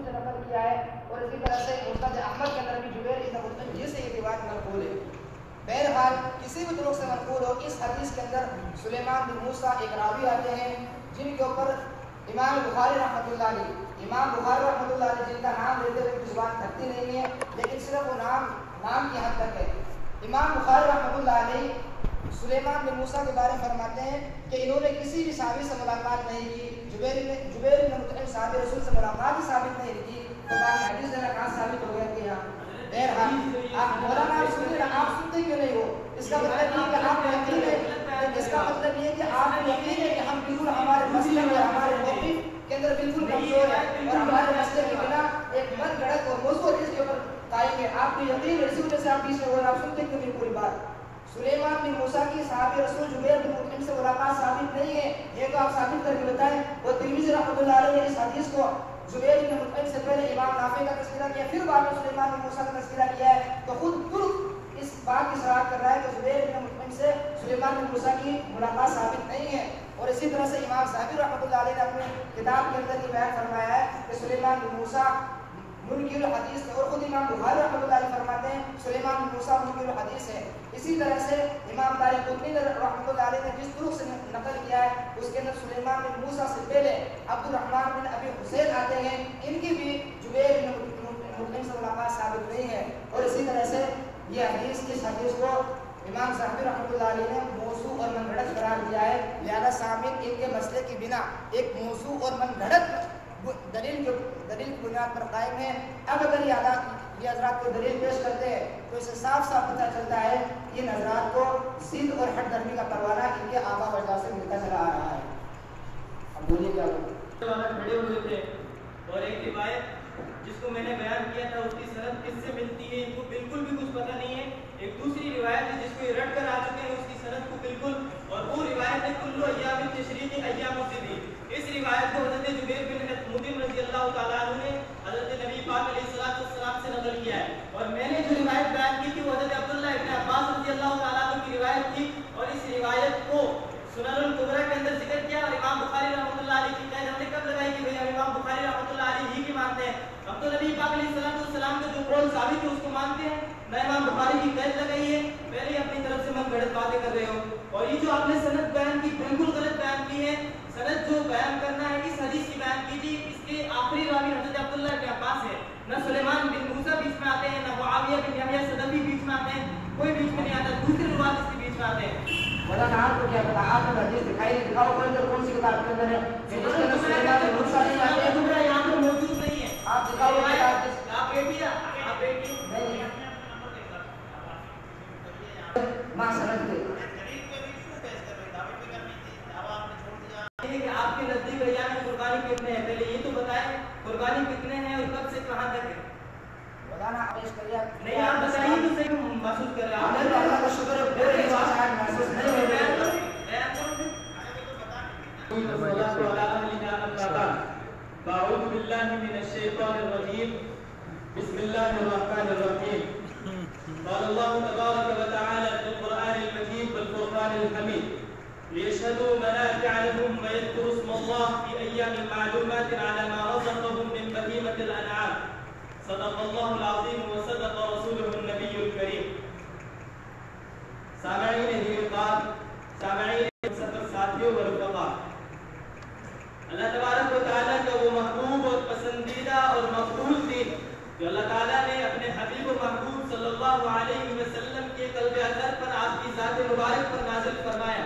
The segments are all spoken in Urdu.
سے نقل کیا ہے اور اسی طرح سے مسند احمد کے اندر بھی جبیر ابن مطعم یہ سے یہ روایت منقول ہے. بہرحال کسی بھی طرق سے منقول ہو، اس حدیث کے اندر سلیمان بن موسیٰ ایک راوی آتے ہیں جن کے اوپر امام بخاری رحمۃ اللہ علیہ جن کا نام لیتے ہوئے زبان تھکتی نہیں ہے، لیکن صرف وہ نام کی حد تک ہے. امام بخاری رحمۃ اللہ علیہ سلیمان بن موسیٰ کے بارے میں فرماتے ہیں کہ انہوں نے کسی بھی صحابی سے ملاقات نہیں کی. جبیر بن مطعم صحابی رسول سے ملاقات ہی ثابت نہیں کی، تو باقی حدیث دینا کہاں ثابت ہو گیا کہ یہاں بہرحال آپ مولانا آپ سنتے کیوں نہیں ہو؟ اس کا مطلب یہ کہ آپ کو یقین ہے، اس کا مطلب یہ کہ آپ کو یقین ہے کہ ہم بالکل ہمارے مسئلے اور ہمارے موقف کے اندر بالکل کمزور ہے اور ہمارے مسئلے کے بنا ایک من گھڑت اور موضوع حدیث کے اوپر قائم ہے. آپ کو یقین ہے، اسی وجہ سے آپ پیچھے ہو رہے، آپ سنتے کیوں نہیں پوری بات؟ سلیمان بن موسیٰ کی صحابی رسول جبیر بن مطعم سے ملاقات ثابت نہیں ہے، یہ تو آپ ثابت کر کے بتائیں. وہ ترمذی رحمۃ اللہ علیہ نے اس حدیث کو زبیر بن مطعم سے پہلے امام نافع کا تذکرہ کیا، پھر بعد میں سلیمان بن موسیٰ کا تذکرہ کیا ہے، تو خود ترک اس بات کی صراحت کر رہا ہے کہ زبیر بن مطعم سے سلیمان بن موسیٰ کی ملاقات ثابت نہیں ہے. اور اسی طرح سے امام صاحبی رحمۃ اللہ علیہ نے اپنے کتاب کے اندر یہ بیان فرمایا ہے کہ سلیمان بن موسیٰ منکر الحدیث ہے، اور خود امام بخاری رحمۃ اللہ علیہ فرماتے ہیں سلیمان بن موسیٰ منکر الحدیث ہے. اسی طرح سے امام دارقطنی رحمۃ اللہ علیہ نے جس طرق سے نقل کیا ہے اس کے اندر سلیمان بن موسیٰ سے پہلے عبد الرحمن بن ابی حسین آتے ہیں، ان کی بھی جبیر بن مطعم سے ملاقات ثابت نہیں ہے. اور اسی طرح سے یہ اس حدیث کو امام صاحبی رحمۃ اللہ علیہ نے موضوع اور من گھڑت قرار دیا ہے. لہذا سامعین ان کے مسئلے کی بنا ایک موضوع اور من گھڑت دلیل کی بنیاد پر قائم ہے. اب اگر یہ حضرات کو دلیل پیش کرتے ہیں تو اسے صاف پتہ چلتا ہے کہ ان حضرات کو ضد اور حد درمی کا پروانہ ان کے آبا و اجداد سے ملتا چلا آ رہا ہے. اب بولیے کیا کھڑے ہوئے تھے اور ایک روایت جس کو میں نے بیان کیا تھا اس کی سند کس سے ملتی ہے ان کو بالکل بھی کچھ پتہ نہیں ہے. ایک دوسری روایت ہے جس کو یہ رٹ کر آ چکے ہیں اس کی سند کو بالکل، اور وہ روایت ہے کلو ایام التشریق ایام الذکر. اس روایت کو حضرت جبیر بن مطعم رضی اللہ تعالیٰ عنہ نے حضرت نبی پاک علیہ السلام سے نقل کیا ہے. اور میں نے جو روایت بیان کی تھی وہ حضرت عبداللہ ابن عباس رضی اللہ تعالیٰ عنہ کی روایت تھی، اور اس روایت کو سنن الکبریٰ کے اندر ذکر کیا. اور امام بخاری رحمۃ اللہ علیہ کی قید ہم نے کب لگائی کہ بھئی ہم امام بخاری رحمۃ اللہ علیہ ہی کی مانتے ہیں، ہم تو نبی پاک علیہ السلام کا جو قول ثابت ہے اس کو مانتے ہیں، نہ امام بخاری کی قید لگائی ہے. پہلے ہی اپنی طرف سے من گھڑت باتیں کر رہے ہو. اور یہ جو آپ نے سند بیان کی بالکل غلط بیان کی ہے. سند جو بیان کرنا ہے اس حدیث کی بیان کیجیے. اس کے آخری راوی حضرت عبداللہ ابن عباس ہے، نہ سلیمان بن موسیٰ بیچ میں آتے ہیں، نہ معاویہ بن یحییٰ صدفی بیچ میں آتے ہیں، کوئی بیچ میں نہیں آتا. دوسرے روایت اس کے بیچ میں آتے ہیں. مولانا آپ کو کیا پتا؟ آپ نے حدیث دکھائی، دکھاؤ کون سی کتاب کے اندر ہے کہ جس کے اندر سلیمان بن موسیٰ نہیں آتے؟ یہاں پر موجود نہیں ہے. آپ دکھاؤ. آپ بیٹھیے ماں سند دے کہ آپ کے نزدیک ایام قربانی کتنے ہیں، پہلے یہ تو بتائیں قربانی کتنے ہیں اور کب سے کہاں تک ہے. مولانا آپ پیش کریے. نہیں آپ بتائیے تو صحیح محسوس کر رہے ہیں. آپ نے تو اللہ کا شکر ہے پورے ساتھ محسوس نہیں ہو رہا ہے. اعوذ باللہ من الشیطان الرجیم بسم اللہ الرحمن الرحیم. قال اللہ تبارک وتعالى في القرآن المجيد والفرقان الحميد ليشهدوا منافع لهم ويذكروا اسم الله في أيام معلومات على ما رزقهم من بهيمة الأنعام. صدق الله العظيم وصدق رسوله النبي الكريم. سامعین حقیقات، سامعین سفر ساتھیوں و رفقاء، اللہ تبارک و تعالیٰ کا وہ محبوب اور پسندیدہ اور مقبول دین جو اللہ تعالیٰ نے اپنے حبیب و محبوب صلی اللہ علیہ وسلم کے قلب اطہر پر آپ کی ذات مبارک پر نازل فرمایا.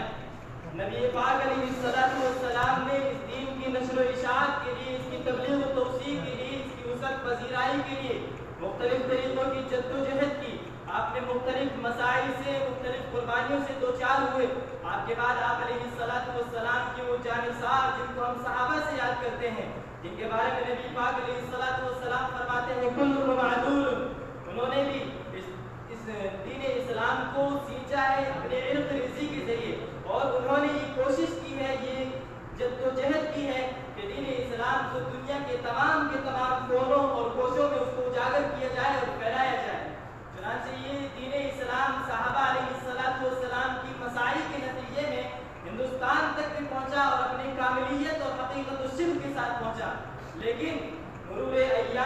نبی پاک علیہ السلام نے اس دین کی نشر و اشاعت کے لیے، اس کی تبلیغ و توسیع کے لیے، اس کی وسعت پذیرائی کے لیے مختلف طریقوں کی جد و جہد کی. آپ نے مختلف مسائل سے، مختلف قربانیوں سے دوچار ہوئے. آپ کے بعد آپ علیہ السلام کی وہ جانثار جن کو ہم صحابہ سے یاد کرتے ہیں، جن کے بارے میں نبی پاک علیہ السلام فرماتے ہیں کل معدول. انہوں نے بھی اس دین اسلام کو سینچا ہے اپنے علم ریزی کے ذریعے، اور انہوں نے یہ کوشش کی ہے، یہ جد و جہد کی ہے کہ دین اسلام کو دنیا کے تمام کونوں اور کوشوں میں اس کو اجاگر کیا جائے اور پھیلایا جائے. چنانچہ یہ دین اسلام صحابہ علیہ السلام کی مساعی کے نتیجے میں ہندوستان تک بھی پہنچا اور اپنی کاملیت اور حقیقت و صدق کے ساتھ پہنچا. لیکن مرور ایام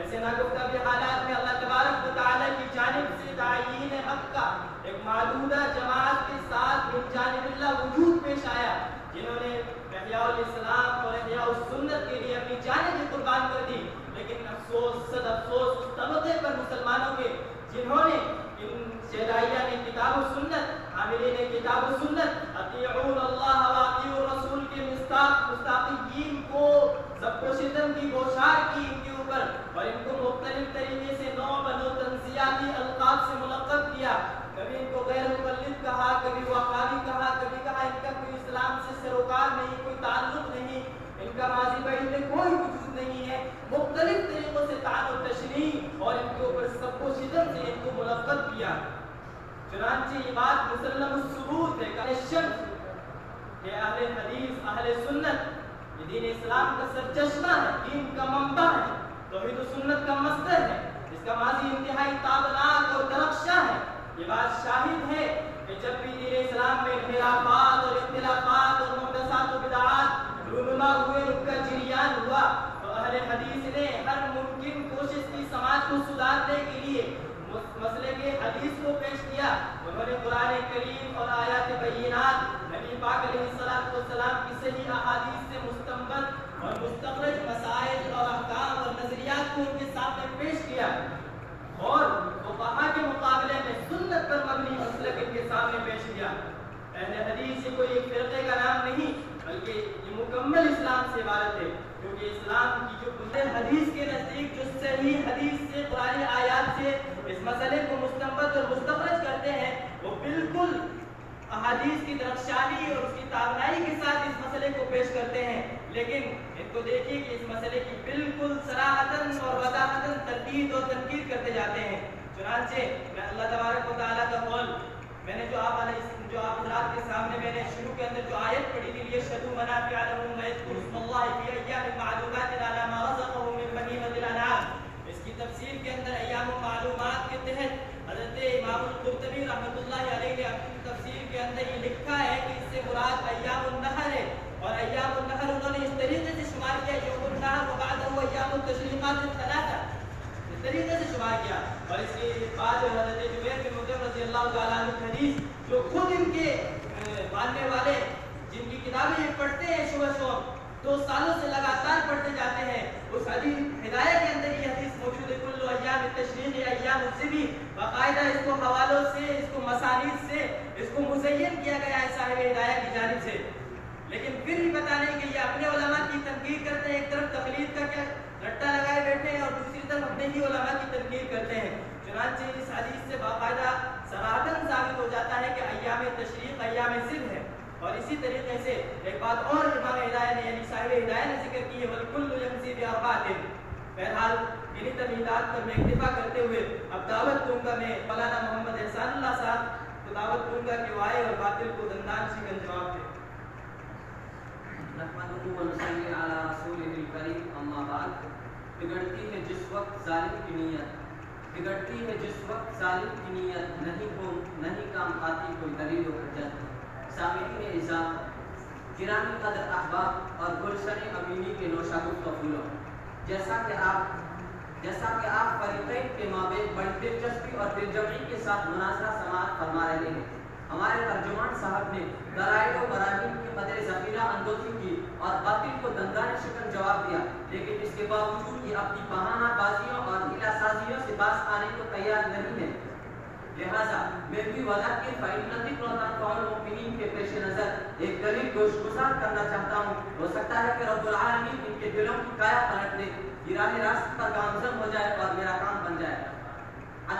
ایسے ناگفتہ بھی حالات میں اللہ تبارک و تعالیٰ کی جانب سے تعیین حق کا ایک معدودہ جماعت کے ساتھ من جانب اللہ وجود پیش آیا، جنہوں نے احیاء الاسلام اور احیاء السنت کے لیے اپنی جانیں قربان کر دی. لیکن افسوس صد افسوس اس طبقے پر مسلمانوں کے جنہوں نے ان شہدائیہ نے کتاب و سنت، حاملین کتاب و سنت، اطیعون اللہ و اطیعوا الرسول کے مستاقین کو سب کو شتم کی بوشار کی ان کے اوپر، اور ان کو مختلف طریقے سے نوع بنو تنزیاتی القاب سے ملقب کیا. کبھی ان کو غیر مقلد کہا، کبھی وہابی کہا، کبھی کہا ان کا کوئی اسلام سے سروکار نہیں، کوئی تعلق نہیں، ان کا ماضی بعید میں کوئی وجود نہیں ہے. مختلف طریقوں سے طعن و تشنیع اور ان کے اوپر سب کو شتم سے ان کو ملقب کیا. چنانچہ یہ بات مسلم الثبوت ہے کہ شرط کہ اہل حدیث اہل سنت یہ دین اسلام کا سرچشمہ ہے، دین کا منبع ہے، توحید و سنت کا مصدر ہے، اس کا ماضی انتہائی تابناک اور درخشاں ہے. یہ بات شاہد ہے کہ جب بھی دین اسلام میں انحرافات اور اختلافات اور محدثات و بدعات رونما ہوئے، ان کا جریان ہوا، تو اہل حدیث نے ہر ممکن کوشش کی سماج کو سدھارنے کے لیے مسئلے کے حدیث کو پیش کیا. انہوں نے قرآن کریم اور آیات بینات، نبی پاک علیہ السلام کی صحیح احادیث سے مستنبط اور مستخرج مسائل اور احکام اور نظریات کو ان کے سامنے پیش کیا، اور فقہا کے مقابلے میں سنت پر مبنی مسلک ان کے سامنے پیش کیا. اہل حدیث یہ کوئی ایک فرقے کا نام نہیں، بلکہ یہ مکمل اسلام سے عبارت ہے، کیونکہ اسلام کی جو حدیث کے نزدیک جو صحیح حدیث سے قرآن آیات سے اس مسئلے کو مستنبط اور مستخرج کرتے ہیں، وہ بالکل احادیث کی درخشانی اور اس کی تابنائی کے ساتھ اس مسئلے کو پیش کرتے ہیں. لیکن ان کو دیکھیے کہ اس مسئلے کی بالکل صراحتاً اور وضاحتاً تردید اور تنقید کرتے جاتے ہیں. چنانچہ میں اللہ تبارک و تعالیٰ کا قول، میں نے جو آپ حضرات کے سامنے میں نے شروع کے اندر جو آیت پڑھی تھی، لیشهدوا منافع لهم ويذكروا اسم الله في ايام معلومات على ما رزقهم من بهيمة الانعام. اس کی تفسیر کے اندر ایام معلومات کے تحت حضرت امام القرطبی رحمۃ اللہ علیہ نے اپنی تفسیر کے اندر یہ لکھا ہے کہ اس سے مراد ایام النحر ہے، اور ایام النحر انہوں نے اس طریقے سے شمار کیا، یوم النحر وبعدہ ایام التشریقات الثلاثہ، اس طریقے سے شمار کیا. اور اس کے بعد حضرت جبیر بن مطعم رضی اللہ تعالیٰ عنہ حدیث جو خود ان کے ماننے والے جن کی کتابیں یہ پڑھتے ہیں شبہ 2 سالوں سے لگاتار پڑھتے جاتے ہیں، اس حدیث ہدایہ کے اندر یہ حدیث موجود ہے. کل ایام التشریق ایام الذبح، باقاعدہ اس کو حوالوں سے، اس کو مسانید سے اس کو مزین کیا گیا ہے صاحب ہدایہ کی جانب سے. لیکن پھر بھی پتہ نہیں کہ یہ اپنے علماء کی تنقید کرتے ہیں، ایک طرف تقلید کا کیا رٹا لگائے بیٹھے ہیں اور دوسری طرف اپنے ہی علماء کی تنقید کرتے ہیں. چنانچہ اس حدیث سے باقاعدہ صراحتاً ثابت ہو جاتا ہے کہ ایام تشریق ایام ذبح ہے. اور اسی طریقے سے ایک بات اور امام ہدایہ نے یعنی صاحب ہدایہ نے ذکر کی ہے، وَالْكُلُّ يَمْشِي بِأَرْبَعَةٍ. بہرحال انہی تمہیدات پر میں اکتفا کرتے ہوئے اب دعوت دوں گا میں مولانا محمد احسان اللہ صاحب کو دعوت دوں گا کہ وہ آئے اور باطل کو دندان شکن جواب دے. نحمدہ ونصلی علی رسولہ الکریم، اما بعد. بگڑتی ہے جس وقت ظالم کی نیت، بگڑتی ہے جس وقت ظالم کی نیت، نہیں کام آتی کوئی دلیل و حجت. سامعین اعزاز، گرامی قدر احباب اور گلشن امینی کے نوشہ گفتگو پھولوں، جیسا کہ آپ فریقین کے مابین بڑی دلچسپی اور دلجمعی کے ساتھ مناظرہ سماعت فرما رہے ہیں. ہمارے ترجمان صاحب نے دلائل و براہین کی قدر ذخیرہ اندوزی کی اور باطل کو دندان شکن جواب دیا، لیکن اس کے باوجود یہ اپنی بہانہ بازیوں اور ہیلا سازیوں سے باز آنے کو تیار نہیں ہے. لہذا میں بھی وذکر فإن الذکر تنفع المؤمنین کے پیش نظر ایک دلیل گوشگزار کرنا چاہتا ہوں. ہو سکتا ہے کہ رب العالمین ان کے دلوں کی کایا پلٹ دے، یہ راہ راست پر گامزن ہو جائے اور میرا کام بن جائے. عن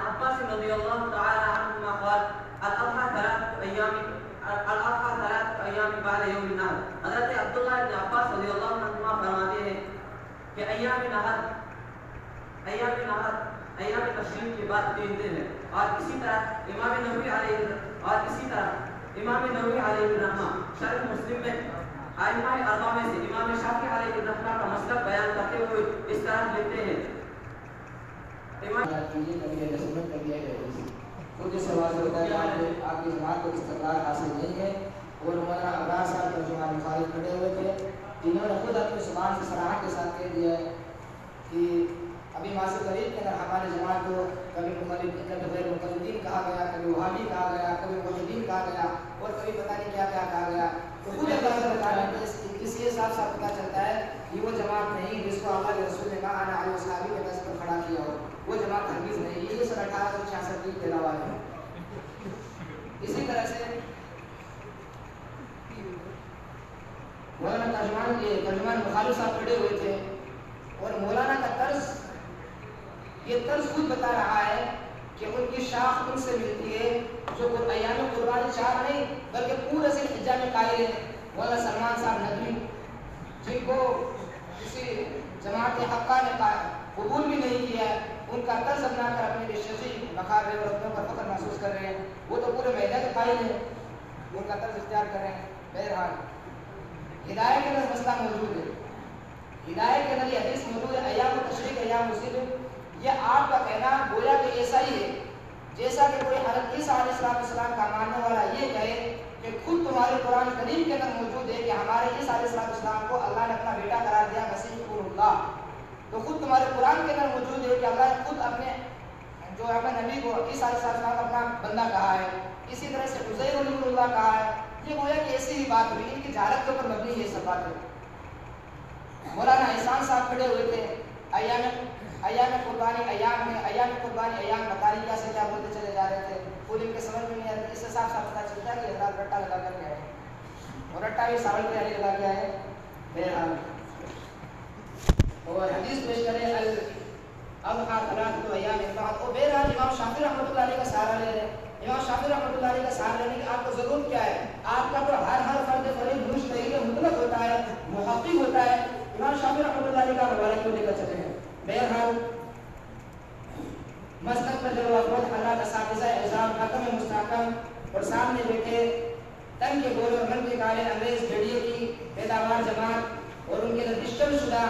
عباس رضی اللہ تعالی عنہما قال الاضحى 3 ایام بعد یوم النحر. حضرت عبداللہ بن عباس رضی اللہ عنہما فرماتے ہیں کہ ایام تشریق کے بعد 3 دن ہے. اور اسی طرح امام نووی علیہ الرحمہ شرح مسلم میں ائمہ اربعہ میں سے امام شافعی علیہ الرحمہ کا مسلک بیان کرتے ہوئے اس طرح لکھتے ہیں. مجھے سوال ہوتا ہے کہ آپ کی جماعت کو استقرار حاصل نہیں ہے، اور مولانا ابراہیم صاحب ترجمان خارج کھڑے ہوئے تھے، جنہوں نے خود اپنی زبان سے صراحت کے ساتھ کہہ دیا ہے کہ ابھی ماضی قریب کے اندر ہمارے جماعت کو کبھی غیر مقلدین کہا گیا، کبھی وہابی کہا گیا، کبھی مجدین کہا گیا، اور کبھی پتہ نہیں کیا کیا کہا گیا. تو خود اللہ سے بتا رہے ہیں اس سے صاف صاف پتہ چلتا ہے کہ وہ جماعت نہیں جس کو اللہ کے رسول نے کہا انا علی اصحابی کے دس پر کھڑا کیا ہو، وہ جماعت ہرگز نہیں. یہ سن 1866 کی پیداوار ہے. اسی طرح سے مولانا ترجمان بخاری صاحب کھڑے ہوئے تھے اور مولانا کا طرز، یہ طرز خود بتا رہا ہے کہ ان کی شاخ ان سے ملتی ہے جو ایام قربانی 4 نہیں بلکہ پورے ذی الحجہ میں قائل ہیں. مولانا سلمان صاحب ندوی جن کو کسی جماعت حقہ نے قبول بھی نہیں کیا، ان کا طرز اپنا کر اپنے لیے شفیع بخار رہے اور اپنے پر فخر محسوس کر رہے ہیں. وہ تو پورے مہینہ کے قائل ہیں، ان کا طرز اختیار کر رہے ہیں. بہرحال ہدایت کے اندر مسئلہ موجود ہے، ہدایت کے اندر یہ حدیث موجود ہے ایام تشریق ایام مسلم. یہ آپ کا کہنا گویا کہ ایسا ہی ہے جیسا کہ کوئی حضرت عیسیٰ علیہ السلام کا ماننے والا یہ کہے کہ خود تمہارے قرآن کریم کے اندر موجود ہے کہ ہمارے عیسیٰ علیہ السلام کو اللہ نے اپنا بیٹا قرار دیا مسیح ابن اللہ. تو خود تمہارے قرآن کے اندر موجود ہے کہ اللہ نے خود اپنے جو اپنے نبی کو عیسیٰ علیہ السلام کا اپنا بندہ کہا ہے. اسی طرح سے عزیر ابن اللہ کہا ہے. یہ گویا کہ ایسی ہی بات ہوئی، ان کی جہالت کے اوپر مبنی یہ سب باتیں. مولانا احسان صاحب کھڑے ہوئے تھے ایام قربانی ایام بتائی کیسے کیا بولتے چلے جا رہے تھے. خود ان کے سمجھ میں نہیں آتی. اس سے صاف صاف پتہ چلتا ہے کہ حضرات رٹا لگا کر کے آئے اور رٹا بھی ساول کے آگے لگا کے آئے. بہرحال اور حدیث پیش کریں الاضحیٰ ثلاثۃ ایام بعد. اور بہرحال امام شافعی رحمۃ اللہ علیہ کا سہارا لے رہے ہیں. امام شافعی رحمۃ اللہ علیہ کا سہارا لینے کی آپ کو ضرورت کیا ہے؟ آپ کا تو ہر فرد فرید مجتہد مطلق ہوتا ہے، محقق ہوتا ہے. امام شافعی رحمۃ اللہ علیہ کا حوالہ کیوں لے کر چلے ہیں؟ بہرحال مسلک پر جب خود حضرات اساتذہ اعظام حکم مستحکم اور سامنے بیٹھے تن کے گول اور من کے کالے انگریز بھیڑیے کی پیداوار جماعت اور ان کے رجسٹر شدہ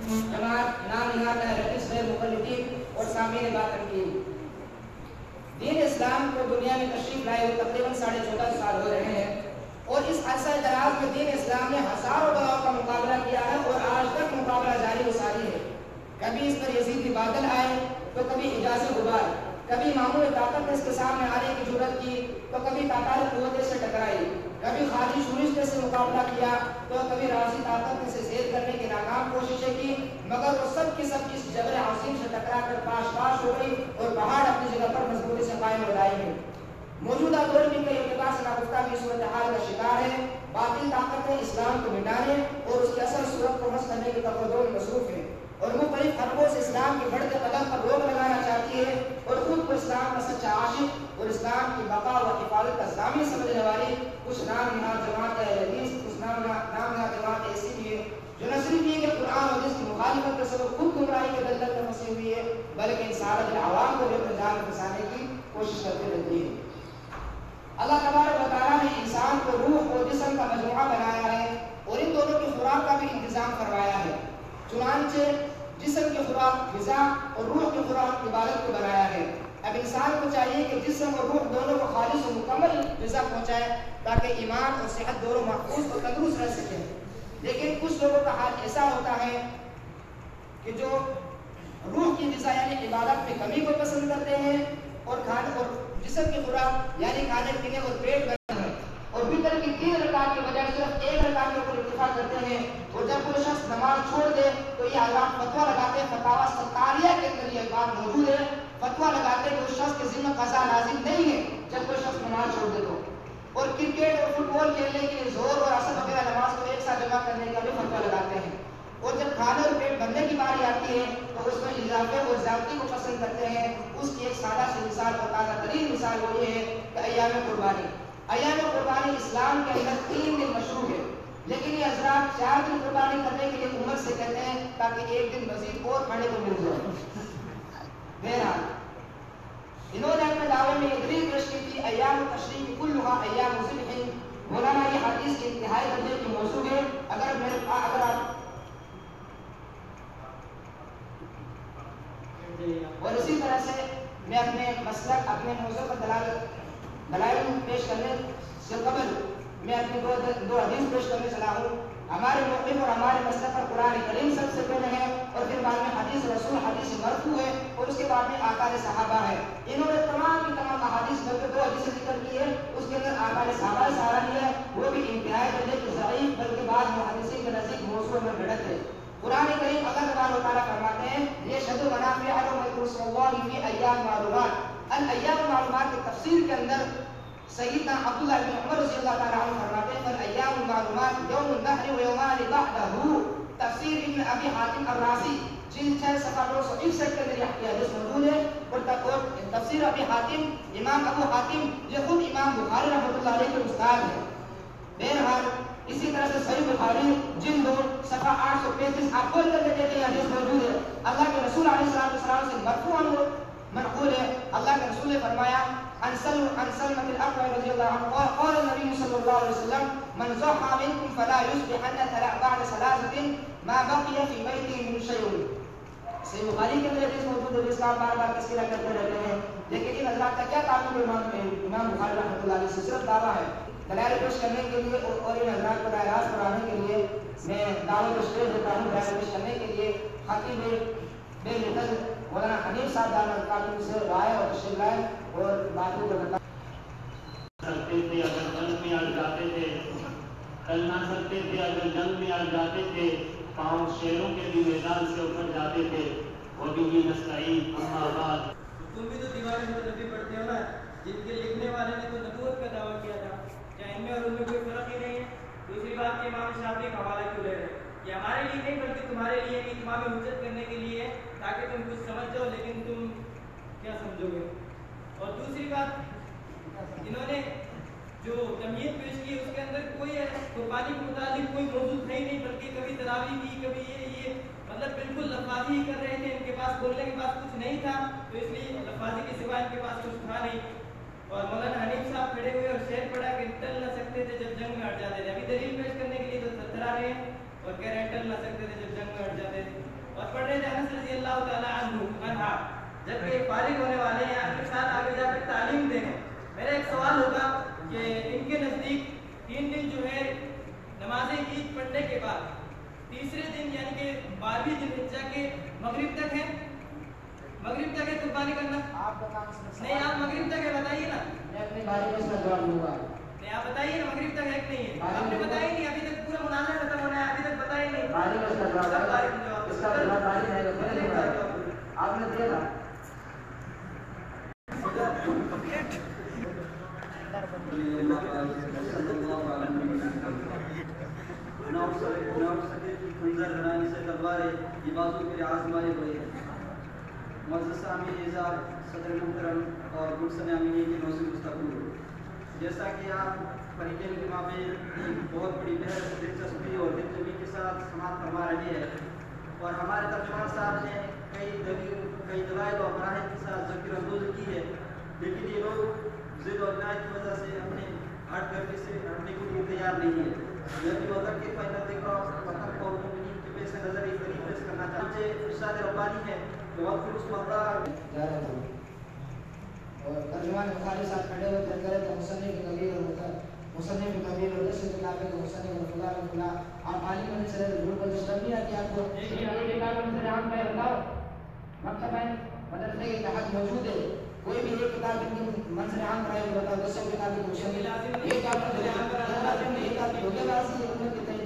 جماعت نام نہاد ہے رئیس غیر مقلدین اور سامعین باطن کی. دین اسلام کو دنیا میں تشریف لائے ہوئے تقریباً 14.5 سال ہو رہے ہیں اور اس عرصہ دراز میں دین اسلام نے ہزاروں بلاؤں کا مقابلہ کیا ہے اور آج تک مقابلہ جاری و ساری ہے. کبھی اس پر یزیدی بادل آئے تو کبھی حجازی غبار، کبھی معمول طاقت نے اس کے سامنے آنے کی جرت کی تو کبھی تاتار قوت سے ٹکرائی، کبھی خارجی شورش سے مقابلہ کیا تو کبھی راضی طاقت نے سے زیر کرنے کی ناکام کوششیں کی، مگر وہ سب کی سب اس جبر عظیم سے ٹکرا کر پاش پاش ہو گئی اور پہاڑ اپنی جگہ پر مضبوطی سے قائم ہو جائیں گے. موجودہ دور میں کئی ارتقاء سے ناگفتہ کی صورتحال کا شکار ہے. باطل طاقت نے اسلام کو مٹانے اور اس کی اصل صورت کو مست کرنے کی تفردوں میں مصروف ہے اور مختلف حربوں سے اسلام کے بڑھتے قدم پر روک لگانا چاہتی ہے اور خود کو اسلام کا سچا عاشق اور اسلام کی بقا و حفاظت کا ضامن سمجھنے والی کچھ نام نہاد جماعت حدیث، کچھ نام نہاد جماعت ایسی بھی ہے جو نہ صرف یہ کہ قرآن اور حدیث کی مخالفت کے سبب خود گمراہی کے دلدل میں پھنسی ہوئی ہے بلکہ انسانیت عوام کو بھی اپنے جال میں پھنسانے کی کوشش کرتے رہتی ہے. اللہ تبارک و تعالیٰ نے انسان کو روح اور جسم کا مجموعہ بنایا ہے اور ان دونوں کی خوراک کا بھی انتظام کروایا ہے. چنانچہ جسم کی خوراک غذا اور روح کی خوراک عبادت کو بنایا ہے. اب انسان کو چاہیے کہ جسم اور روح دونوں کو خالص و مکمل غذا پہنچائے تاکہ ایمان اور صحت دونوں محفوظ اور تندرست رہ سکیں. لیکن کچھ لوگوں کا حال ایسا ہوتا ہے کہ جو روح کی غذا یعنی عبادت میں کمی کو پسند کرتے ہیں اور کھانے اور جسم کی خوراک یعنی کھانے پینے اور پیٹ بھرنا اور بطر کی 3 رکعت کے بجائے صرف 1 رکعت کے اوپر اکتفا کرتے ہیں. اور جب کوئی شخص نماز چھوڑ دے تو یہ حضرات فتویٰ لگاتے ہیں، فتاویٰ ستاریہ کے اندر یہ بات موجود ہے، فتویٰ لگاتے ہیں کہ اس شخص کے ذمہ قضا لازم نہیں ہے جب کوئی شخص نماز چھوڑ دے تو. اور کرکٹ اور فٹ بال کھیلنے کے لیے زور اور اثر وغیرہ نماز کو ایک ساتھ جمع کرنے کا بھی فتویٰ لگاتے ہیں. اور جب کھانے اور پیٹ بھرنے کی باری آتی ہے تو اس میں اضافے اور زیادتی کو پسند کرتے ہیں. اس کی ایک سادہ سی مثال اور تازہ ترین مثال وہ یہ ہے کہ ایام قربانی. ایام قربانی اسلام کے اندر 3 دن مشروع ہے، لیکن یہ حضرات 4 دن قربانی کرنے کے لیے عمر سے کہتے ہیں تاکہ 1 دن مزید اور کھانے کو مل جائے. بہرحال انہوں نے اپنے دعوے میں یہ دلیل پیش کی تھی ایام تشریق کلھا ایام ذبح. مولانا یہ حدیث کے انتہائی درجے کی موضوع ہے. اگر آپ اور اسی طرح سے میں اپنے مسلک اپنے موضوع پر دلائل پیش کرنے سے قبل میں اپنی دو حدیث پیش کرنے چلا ہوں. ہمارے موقف اور ہمارے مسئلہ پر قرآن کریم سب سے پہلے ہے اور پھر بعد میں حدیث رسول حدیث مرفوع ہے اور اس کے بعد میں آثار صحابہ ہے. انہوں نے تمام کی تمام احادیث بلکہ دو حدیث ذکر کی ہے اس کے اندر آثار صحابہ سہارا لیا ہے وہ بھی انتہائی درجے کی ضعیف بلکہ بعض محدثین کے نزدیک موضوع میں بھڑک ہے. قرآن کریم اللہ تبارک و تعالیٰ فرماتے ہیں یہ شد و منافع و اللہ فی ایام معلومات. الایام معلومات کی تفسیر کے اندر سیدنا عبداللہ بن عمر رضی اللہ تعالیٰ عنہ فرماتے ہیں فالایام معلومات یوم النحر و یومان بعدہ. تفسیر ابن ابی حاتم الرازی جلد 6 صفحہ 261 کے اندر یہ حدیث موجود ہے. اور تفسیر ابی حاتم امام ابو حاتم یہ خود امام بخاری رحمۃ اللہ علیہ کے استاد ہیں. بہرحال اسی طرح سے صحیح بخاری جلد 2 صفحہ 835 آپ کھول کر دیکھیں کہ یہ حدیث موجود ہے. اللہ کے رسول علیہ السلام سے مرفوعاً منقول ہے. اللہ کے رسول نے فرمایا عن سلمة الأكوع رضي الله عنه قال النبي صلى الله عليه وسلم من ضحى منكم فلا يصبحن بعد ثلاثة ما بقي في بيته من شيء. صحیح بخاری کے اندر حدیث موجود ہے جس کا بار بار تذکرہ کرتے رہتے ہیں لیکن ان حضرات کا کیا تعلق امام بخاری رحمۃ اللہ علیہ سے صرف دعویٰ ہے. دلائل پیش کرنے کے لیے اور ان حضرات کو براہ راست پڑھانے کے لیے میں دعوت پیش دیتا ہوں. دلائل پیش کرنے کے لیے خطیب بے نقل مولانا حنیف صاحب دامت کاتب سے رائے اور تشریف لائے اور باتوں کو بتا سکتے تھے اگر جنگ میں اڑ جاتے تھے, چل نہ سکتے تھے اگر جنگ میں اڑ جاتے تھے, پاؤں شیروں کے بھی میدان سے اٹھ جاتے تھے. وہ بھی نستعین اما بعد. تم بھی تو دیوار میں نبی پڑھتے ہو نا, جن کے لکھنے والے نے تو نبوت کا دعویٰ کیا تھا, کیا ان میں اور ان میں کوئی فرق ہی نہیں ہے؟ دوسری بات کہ امام شافعی کا حوالہ کیوں لے رہے ہیں؟ یہ ہمارے لیے نہیں بلکہ تمہارے لیے نہیں, تمام حجت کرنے کے لیے تاکہ تم کچھ سمجھ جاؤ, لیکن تم کیا سمجھو گے؟ اور دوسری بات انہوں نے جو جمعیت پیش کی اس کے اندر کوئی قربانی کے متعلق کوئی موضوع ہے ہی نہیں, بلکہ کبھی تراویح کی کبھی یہ مطلب بالکل لفاظی ہی کر رہے تھے. ان کے پاس بولنے کے پاس کچھ نہیں تھا تو اس لیے لفاظی کے سوا ان کے پاس کچھ تھا نہیں. اور مولانا حنیف صاحب کھڑے ہوئے اور شعر پڑھا کہ ٹل نہ سکتے تھے جب جنگ میں اڑ جاتے تھے. ابھی دلیل پیش کرنے کے لیے تو تھرتھرا رہے ہیں اور کہہ رہے ہیں ٹل نہ سکتے تھے جب جنگ میں اڑ جاتے تھے. اور پڑھ رہے تھے انس رضی اللہ تعالیٰ عنہ, جبکہ فارغ ہونے والے ہیں آپ کے ساتھ آگے جا کر تعلیم دیں. میرا ایک سوال ہوگا کہ ان کے نزدیک 3 دن جو ہے نماز عید پڑھنے کے بعد تیسرے دن یعنی کہ 12ویں ذی الحجہ کے مغرب تک ہے, مغرب تک ہے قربانی کرنا؟ آپ کا کام نہیں, آپ مغرب تک ہے بتائیے نا. میں اپنے بارے میں اس کا جواب دوں گا. نہیں آپ بتائیے نا مغرب تک ہے کہ نہیں ہے؟ آپ نے بتایا نہیں, ابھی تک پورا مناظرہ ختم ہونا ہے, ابھی تک بتایا نہیں. بارے میں اس کا جواب ہے, اس کا جواب بارے میں ہے گا. آپ نے دیا تھا. صدر محترم اور گلشن امینی کے نوزی مستقبل, جیسا کہ آپ فریقین کے مابین بہت بڑی بحث دلچسپی اور دلجمعی کے ساتھ سماعت فرما رہے ہیں اور ہمارے ترجمان صاحب نے کئی دلائل اور مراحل کے ساتھ ذکر اندوزی کی ہے, لیکن یہ لوگ ضد اور عنایت کی وجہ سے اپنے ہٹ گردی سے ہٹنے کے لیے تیار نہیں ہے. یعنی وزر کے فائدہ کا وطن اور مومنین کے پیش نظر ایک دلیل پیش کرنا چاہتے ہیں. ارشاد ربانی ہے کہ وقت اس مقدار اور ترجمان بخاری صاحب کھڑے ہوئے تھے کرے تو مصنف کبیر ہوتا ہے, مصنف کبیر اور جیسے کتاب ہے مصنف رفضہ. آپ عالم ہونے سے ضرور کو دشمن نہیں آتی آپ کو یہ کتاب سے عام کا بتاؤ مکتب ہے مدرسے کے تحت موجود ہے. کوئی بھی ایک کتاب کی منصر عام کرائے تو بتاؤ 200 کتاب کی کوشش نہیں. یہ کتاب دھوکے بازی ہے, امت کی طرح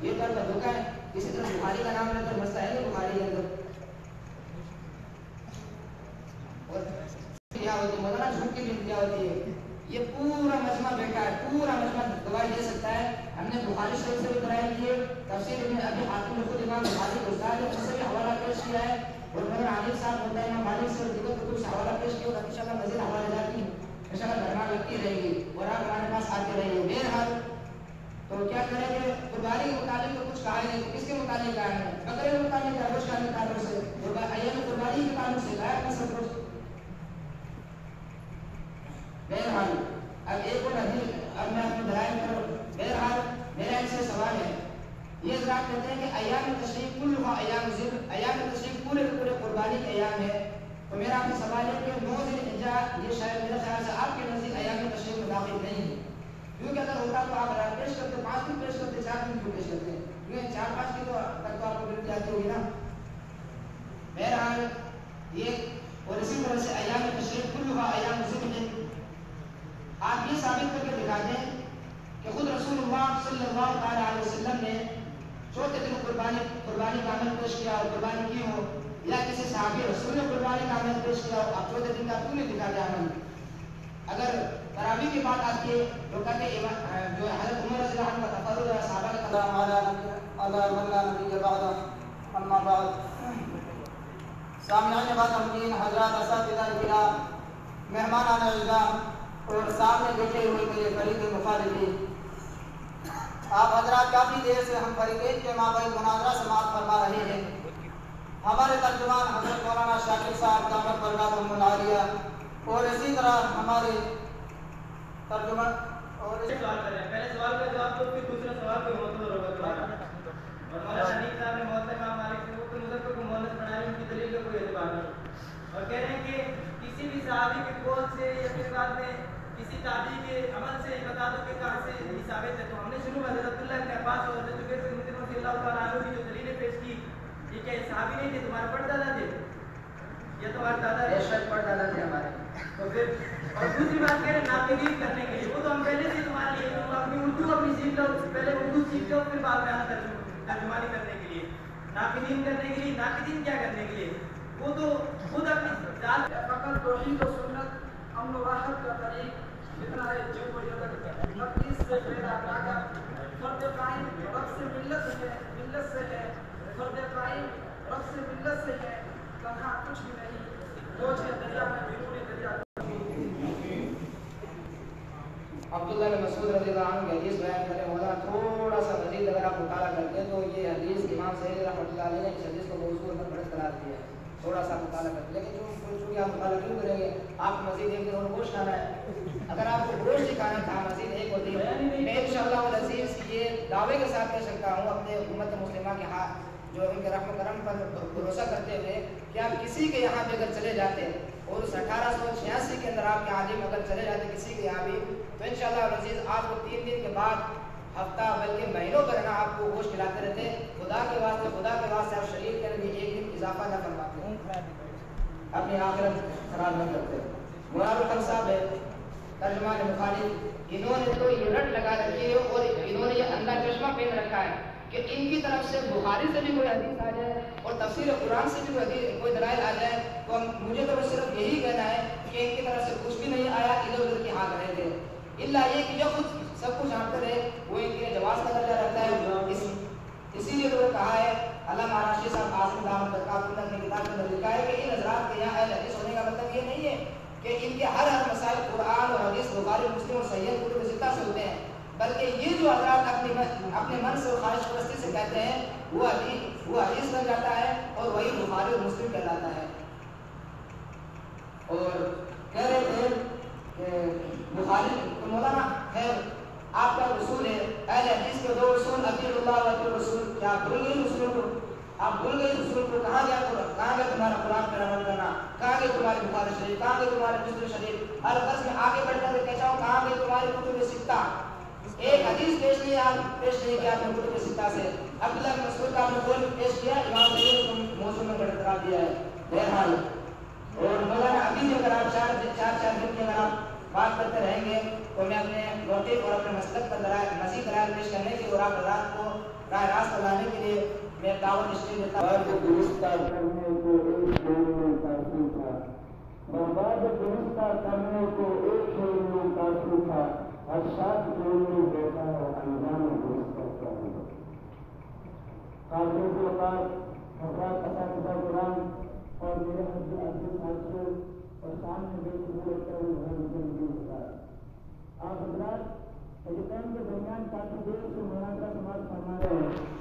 یہ کتاب کا دھوکہ ہے. اسی طرح بخاری کا نام لیتے مسئلہ ہے بخاری کے اندر ہوتی ہے, مولانا جھوٹ کی بھی انتہا ہوتی ہے. یہ پورا مجمع بیٹھا ہے, پورا مجمع گواہی دے سکتا ہے. ہم نے بخاری شریف سے بھی دلائل کیے, تفسیر ابن ابی حاتم نے خود امام بخاری کے استاد ہے اس سے بھی حوالہ پیش کیا ہے, اور مولانا عالم صاحب ہوتا ہے امام مالک سے دیگر کتب سے حوالہ پیش کیا, اور انشاءاللہ مزید حوالے جاتی انشاءاللہ درمان لگتی رہے گی اور آپ ہمارے پاس آتے رہیے. بہرحال تو کیا کریں کہ قربانی کے متعلق تو کچھ کہا ہی نہیں, تو کس کے متعلق کہا ہے؟ بکرے کے متعلق کہا, گوشت کے تعلق سے, ایام قربانی کے تعلق سے کہا ہے سب کچھ. بہرحال اب ایک اور حدیث اب میں اپنے دلائل کروں. بہرحال میرا ان سے سوال ہے, یہ حضرات کہتے ہیں کہ ایام تشریق کلھا ایام ذکر, ایام تشریق پورے کے پورے قربانی کے ایام ہے. تو میرا آپ سے سوال ہے کہ 9 ذی الحجہ یہ شاید میرا خیال سے آپ کے نزدیک ایام تشریق میں داخل نہیں ہے. یوں کہ اگر ہوتا تو آپ پیش کرتے 5 دن پیش کرتے 4 دن کیوں پیش کرتے ہیں 4-5 کی تو تک تو آپ کو مل جاتی ہوگی نا. بہرحال یہ اور اسی طرح سے ایام تشریق کلھا ایام ذکر. آپ یہ ثابت کر کے دکھا دیں کہ خود رسول اللہ صلی اللہ تعالیٰ علیہ وسلم نے چوتھے دن قربانی کا عمل پیش کیا اور قربانی کی ہو, یا کسی صحابی رسول نے قربانی کا عمل پیش کیا ہو, آپ چوتھے دن کا کیوں نہیں دکھا دیا عمل. اگر تراویح کی بات آتی ہے تو کہتے ہیں جو حضرت عمر رضی اللہ عنہ کا تفرد ہے صحابہ کا اما بعد. سامعین باتمکین حضرات اساتذہ کرام مہمانان اعزام اور سامنے بیٹھے ہوئے میرے فرید مخالفین, آپ حضرات کافی دیر سے ہم فریقین کے مابین مناظرہ سماعت فرما رہے ہیں. ہمارے ترجمان حضرت مولانا شاکر صاحب دامت برکاتہم العالیہ اور اسی طرح ہمارے ترجمان اور پہلے سوال کا جواب تو پھر دوسرا سوال پہ معتبر ہوگا. اور مولانا حنیف صاحب نے مولانا امام مالک سے وہ مظفر کو مولد بنایا, ان کی دلیل کا کوئی اعتبار نہیں. اور کہہ رہے ہیں کہ کسی بھی صحابی کے قول سے یا پھر بعد میں کسی تابعی کے عمل سے بتا دو کہ کہاں سے یہ ثابت ہے. تو ہم نے شروع میں حضرت عبداللہ بن عباس اور حضرت جبیر بن مطعم رضی اللہ تعالیٰ عنہ کی جو دلیلیں پیش کی, یہ کیا صحابی نہیں تھے, تمہارے پردادا تھے یا تمہارے دادا بے شک پردادا تھے ہمارے. تو پھر اور دوسری بات کہہ رہے ہیں ناقدین کرنے کے لیے, وہ تو ہم پہلے سے تمہارے لیے تم اپنی اردو اپنی سیکھ لو, پہلے اردو سیکھ لو پھر بعد میں آنا ترجمانی کرنے کے لیے. ناقدین کرنے کے لیے, ناقدین کیا کرنے کے لیے, وہ تو خود اپنی ذات فقط توحید و سنت امن و راحت کا طریق جتنا ہے جنگ و جدت تقدیس سے پیدا طاقت فرد قائم رب سے ملت سے ہے فرد قائم رب سے ملت سے ہے, کہاں کچھ بھی نہیں بوجھ ہے دریا میں بیرون دریا. عبداللہ بن مسعود رضی اللہ عنہ کی حدیث بیان کرنے والا تھوڑا سا مزید اگر آپ مطالعہ کرتے ہیں تو یہ حدیث امام سعید رحمۃ اللہ علیہ نے اس حدیث کو موضوع پر بڑھ قرار دیا ہے. تھوڑا سا مطالعہ کرتے ہیں, لیکن چونکہ آپ مطالعہ کیوں کریں گے, آپ مزید ایک دن گوشت کھانا ہے. اگر آپ کو گوشت ہی کھانا تھا مزید ایک ہوتی ہے, میں انشاءاللہ العزیز یہ دعوے کے ساتھ کہہ سکتا ہوں اپنے امت مسلمہ کے ہاتھ جو ان کے رحم و کرم پر بھروسہ کرتے ہوئے کہ آپ کسی کے یہاں بھی اگر چلے جاتے اور اس 1886 کے اندر آپ کے عالم اگر چلے جاتے کسی کے یہاں بھی, تو انشاءاللہ العزیز آپ کو 3 دن کے بعد ہفتہ بلکہ مہینوں پر نا آپ کو گوشت کھلاتے رہتے. خدا کے واسطے آپ شریف کے اندر ایک دن اضافہ نہ فرماتے ہیں, اپنی آخرت خراب نہ کرتے. مولانا الحق صاحب ہے ترجمان مخالف, انہوں نے تو یہ رٹ لگا رکھی ہے اور انہوں نے یہ اندھا چشمہ پہن رکھا ہے کہ ان کی طرف سے بخاری سے بھی کوئی حدیث آ جائے اور تفسیر قرآن سے بھی کوئی دلائل آ جائے تو مجھے تو صرف یہی کہنا ہے کہ ان کی طرف سے کچھ بھی نہیں آیا, ادھر ادھر کی حال رہے تھے. اللہ یہ کہ جو خود سب کچھ جانتے رہے وہ ان کے جواز کا درجہ رہتا ہے. اسی لیے تو کہا ہے علامہ راشد صاحب عاصم دامت برکاتہم نے اپنی کتاب میں لکھا ہے کہ ان حضرات کے یہاں اہل حدیث ہونے کا مطلب یہ نہیں ہے کہ ان کے ہر مسائل قرآن اور حدیث بخاری مسلم اور صحیح کتب ستہ سے ہوتے ہیں, بلکہ یہ جو حضرات اپنے من سے اور خواہش پرستی سے کہتے ہیں وہ حدیث بن جاتا ہے اور وہی بخاری اور مسلم کہلاتا ہے. اور کہہ رہے تھے کہ بخاری مولانا خیر آپ کا اصول ہے اہل حدیث کے 2 اصول اطیع اللہ و اطیع الرسول, کیا آپ بھول گئے اصول کو, آپ بھول گئے اصول کو. کہاں گیا تمہارا قرآن پر عمل کرنا, کہاں گئے تمہارے بخاری شریف, کہاں گئے تمہارے مسلم شریف. ہر قسم میں آگے بڑھ کر کہتا ہوں کہاں گئے تمہارے کتب ستہ. ایک حدیث پیش نہیں کیا آپ نے کتب ستہ سے. عبداللہ بن مسعود کا آپ نے قول پیش کیا, امام سعید کو موضوع میں برقرار دیا ہے. بہرحال اور مولانا ابھی بھی اگر آپ 4 دن کے اگر آپ بات کرتے رہیں گے تو میں اپنے موقف اور اپنے مسلک پر مزید دلائل پیش کرنے کی اور آپ حضرات کو راہ راست لانے کے لیے میں دعوت اس لیے دیتا ہوں. درست کرنے کو ایک شعر میں کافی تھا, برباد درست کرنے کو ایک شعر میں کافی تھا, ہر ساتھ میں دیتا ہے انجام درست کرتا ہے. قابل کے بعد حضرات اساتذہ کرام اور میرے حضرت عزیز حاضر اور سامنے بیٹھے ہوئے آپ حضرات کے درمیان کافی دیر سے مناظرہ سماعت فرما رہے ہیں.